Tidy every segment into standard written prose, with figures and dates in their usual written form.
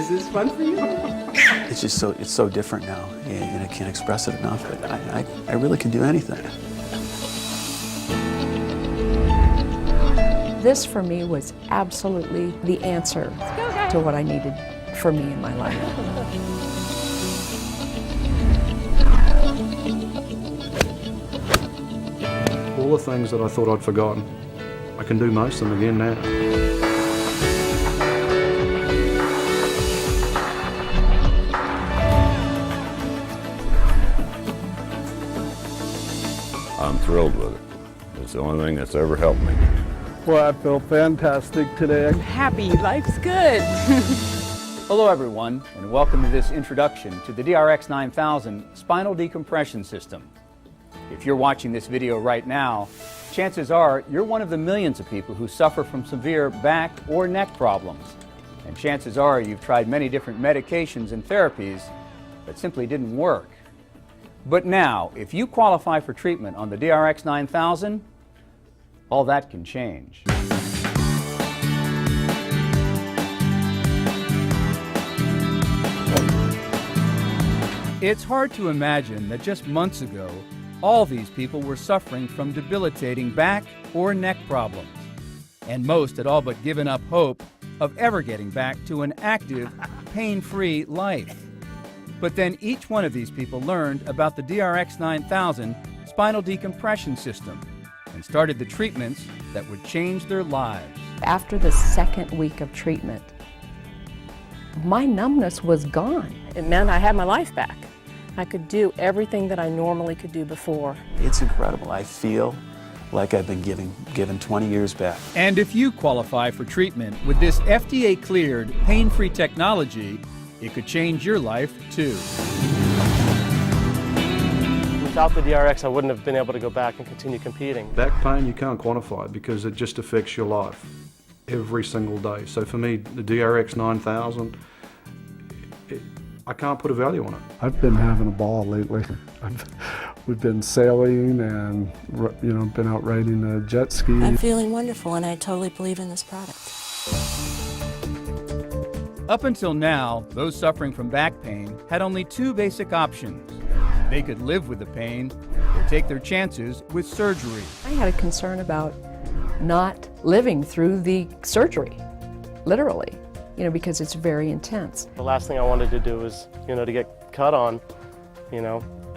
Is this fun for you? It's just so different now, and I can't express it enough, but I really can do anything. This for me was absolutely the answer to what I needed for me in my life. All the things that I thought I'd forgotten, I can do most of them again now. I'm thrilled with it. It's the only thing that's ever helped me. Well, I feel fantastic today. I'm happy. Life's good. Hello, everyone, and welcome to this introduction to the DRX 9000 Spinal Decompression System. If you're watching this video right now, chances are you're one of the millions of people who suffer from severe back or neck problems. And chances are you've tried many different medications and therapies that simply didn't work. But now, if you qualify for treatment on the DRX 9000, all that can change. It's hard to imagine that just months ago, all these people were suffering from debilitating back or neck problems. And most had all but given up hope of ever getting back to an active, pain-free life. But then each one of these people learned about the DRX 9000 Spinal Decompression System and started the treatments that would change their lives. After the second week of treatment, my numbness was gone. It meant I had my life back. I could do everything that I normally could do before. It's incredible. I feel like I've been given 20 years back. And if you qualify for treatment with this FDA-cleared, pain-free technology, it could change your life too. Without the DRX, I wouldn't have been able to go back and continue competing. Back pain, you can't quantify because it just affects your life every single day. So for me, the DRX 9000, I can't put a value on it. I've been having a ball lately. We've been sailing and, been out riding a jet ski. I'm feeling wonderful, and I totally believe in this product. Up until now, those suffering from back pain had only two basic options. They could live with the pain or take their chances with surgery. I had a concern about not living through the surgery, literally, because it's very intense. The last thing I wanted to do was, to get cut on.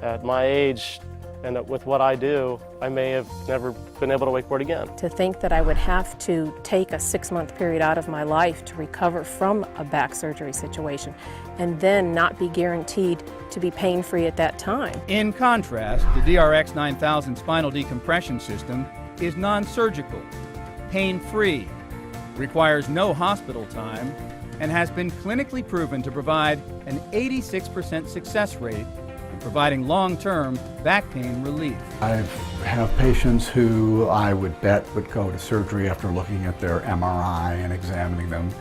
At my age and with what I do, I may have never been able to wakeboard again. To think that I would have to take a 6-month period out of my life to recover from a back surgery situation and then not be guaranteed to be pain-free at that time. In contrast, the DRX 9000 Spinal Decompression System is non-surgical, pain-free, requires no hospital time, and has been clinically proven to provide an 86% success rate in providing long-term back pain relief. I have patients who I would bet would go to surgery after looking at their MRI and examining them.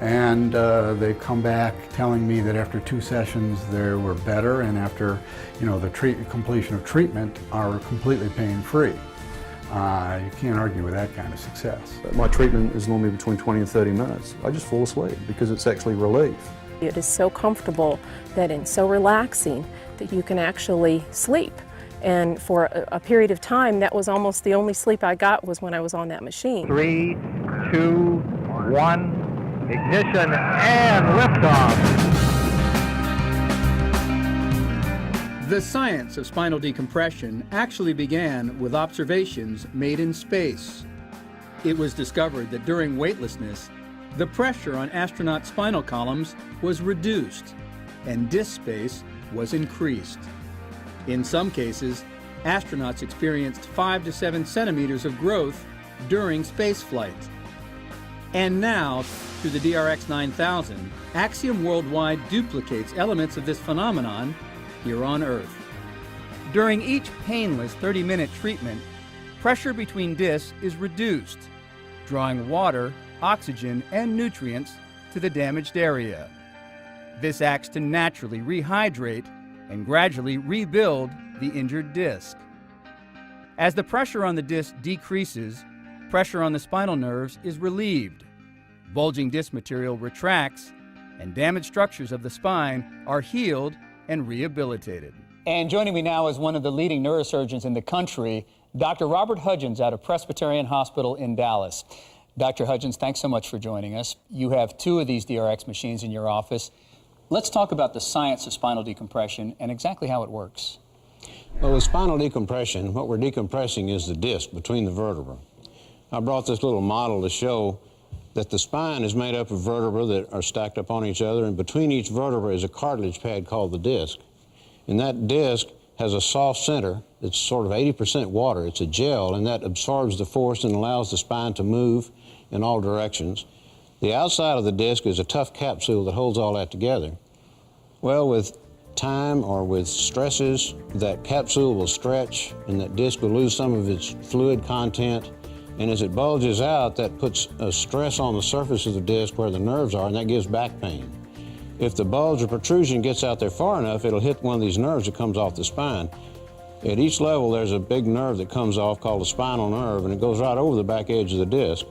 And they come back telling me that after 2 sessions they were better, and after the completion of treatment are completely pain-free. You can't argue with that kind of success. My treatment is normally between 20 and 30 minutes. I just fall asleep because it's actually relief. It is so comfortable and so relaxing that you can actually sleep. And for a period of time, that was almost the only sleep I got was when I was on that machine. 3, 2, 1, ignition and liftoff. The science of spinal decompression actually began with observations made in space. It was discovered that during weightlessness, the pressure on astronaut spinal columns was reduced and disk space was increased. In some cases, astronauts experienced 5 to 7 centimeters of growth during spaceflight. And now, through the DRX 9000, Axiom Worldwide duplicates elements of this phenomenon here on Earth. During each painless 30-minute treatment, pressure between discs is reduced, drawing water, oxygen, and nutrients to the damaged area. This acts to naturally rehydrate and gradually rebuild the injured disc. As the pressure on the disc decreases, pressure on the spinal nerves is relieved. Bulging disc material retracts, and damaged structures of the spine are healed and rehabilitated. And joining me now is one of the leading neurosurgeons in the country, Dr. Robert Hudgens out of Presbyterian Hospital in Dallas. Dr. Hudgens, thanks so much for joining us. You have 2 of these DRX machines in your office. Let's talk about the science of spinal decompression and exactly how it works. Well, with spinal decompression, what we're decompressing is the disc between the vertebrae. I brought this little model to show that the spine is made up of vertebrae that are stacked up on each other, and between each vertebra is a cartilage pad called the disc. And that disc has a soft center that's sort of 80% water. It's a gel, and that absorbs the force and allows the spine to move in all directions. The outside of the disc is a tough capsule that holds all that together. Well, with time or with stresses, that capsule will stretch and that disc will lose some of its fluid content. And as it bulges out, that puts a stress on the surface of the disc where the nerves are, and that gives back pain. If the bulge or protrusion gets out there far enough, it'll hit one of these nerves that comes off the spine. At each level, there's a big nerve that comes off called a spinal nerve, and it goes right over the back edge of the disc.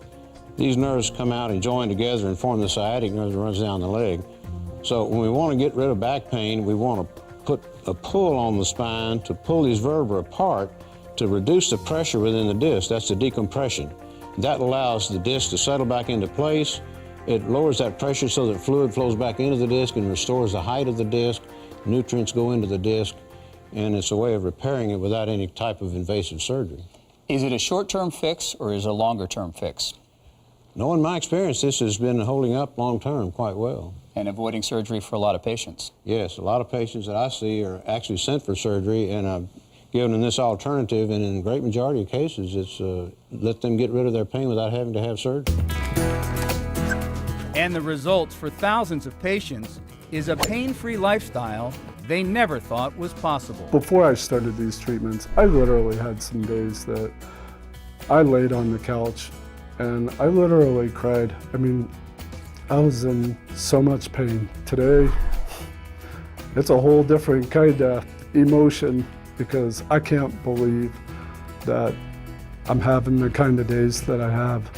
These nerves come out and join together and form the sciatic nerve that runs down the leg. So when we want to get rid of back pain, we want to put a pull on the spine to pull these vertebrae apart to reduce the pressure within the disc. That's the decompression. That allows the disc to settle back into place. It lowers that pressure so that fluid flows back into the disc and restores the height of the disc. Nutrients go into the disc, and it's a way of repairing it without any type of invasive surgery. Is it a short-term fix or is it a longer-term fix? No, in my experience, this has been holding up long-term quite well. And avoiding surgery for a lot of patients? Yes, a lot of patients that I see are actually sent for surgery, and I've given them this alternative, and in a great majority of cases, it's let them get rid of their pain without having to have surgery. And the results for thousands of patients is a pain-free lifestyle they never thought was possible. Before I started these treatments, I literally had some days that I laid on the couch and I literally cried. I mean, I was in so much pain. Today, it's a whole different kind of emotion because I can't believe that I'm having the kind of days that I have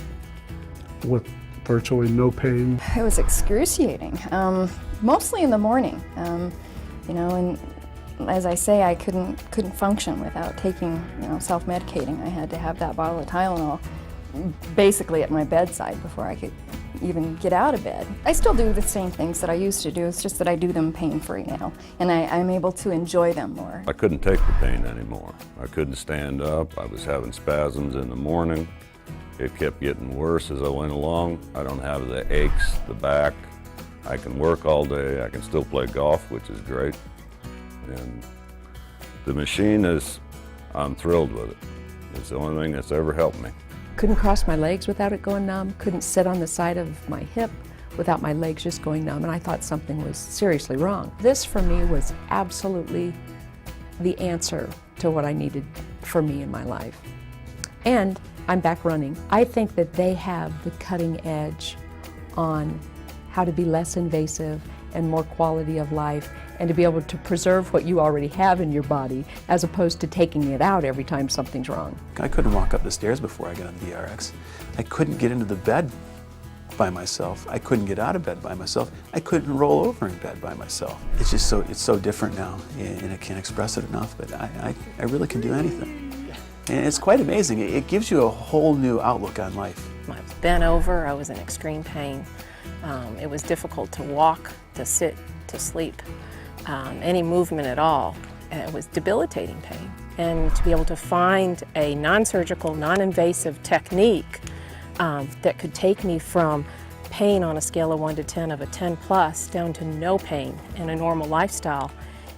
with virtually no pain. It was excruciating, mostly in the morning. You know, and as I say, I couldn't function without taking, self-medicating. I had to have that bottle of Tylenol basically at my bedside before I could even get out of bed. I still do the same things that I used to do, it's just that I do them pain-free now, and I'm able to enjoy them more. I couldn't take the pain anymore. I couldn't stand up. I was having spasms in the morning. It kept getting worse as I went along. I don't have the aches, the back. I can work all day. I can still play golf, which is great. And the machine I'm thrilled with it. It's the only thing that's ever helped me. Couldn't cross my legs without it going numb, couldn't sit on the side of my hip without my legs just going numb, and I thought something was seriously wrong. This for me was absolutely the answer to what I needed for me in my life. And I'm back running. I think that they have the cutting edge on how to be less invasive and more quality of life, and to be able to preserve what you already have in your body as opposed to taking it out every time something's wrong. I couldn't walk up the stairs before I got on the DRX. I couldn't get into the bed by myself. I couldn't get out of bed by myself. I couldn't roll over in bed by myself. It's just so different now, and I can't express it enough, but I really can do anything. And it's quite amazing. It gives you a whole new outlook on life. I was bent over, I was in extreme pain. It was difficult to walk, to sit, to sleep, any movement at all. And it was debilitating pain. And to be able to find a non-surgical, non-invasive technique that could take me from pain on a scale of 1 to 10 of a 10 plus down to no pain and a normal lifestyle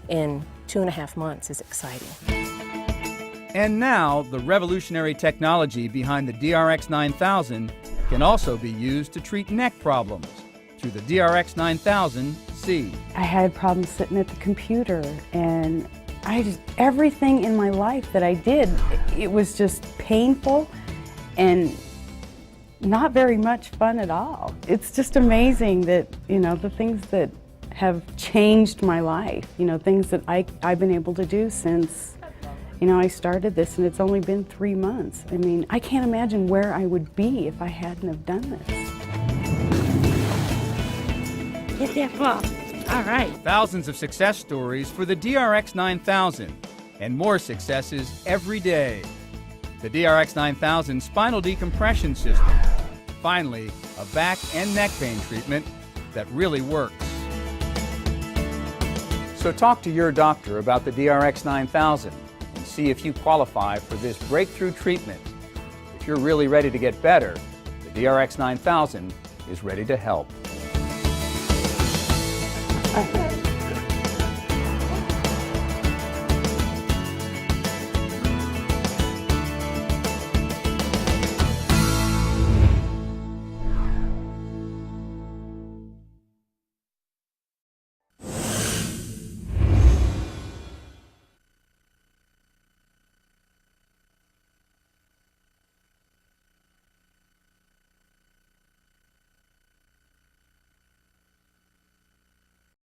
in 2.5 months is exciting. And now, the revolutionary technology behind the DRX 9000 can also be used to treat neck problems through the DRX 9000C. I had problems sitting at the computer, and everything in my life that I did, it was just painful and not very much fun at all. It's just amazing that, the things that have changed my life, things that I've been able to do since I started this, and it's only been 3 months. I mean, I can't imagine where I would be if I hadn't have done this. The Get that ball. All right. Thousands of success stories for the DRX 9000 and more successes every day. The DRX 9000 spinal decompression system. Finally, a back and neck pain treatment that really works. So talk to your doctor about the DRX 9000 and see if you qualify for this breakthrough treatment. If you're really ready to get better, the DRX 9000 is ready to help.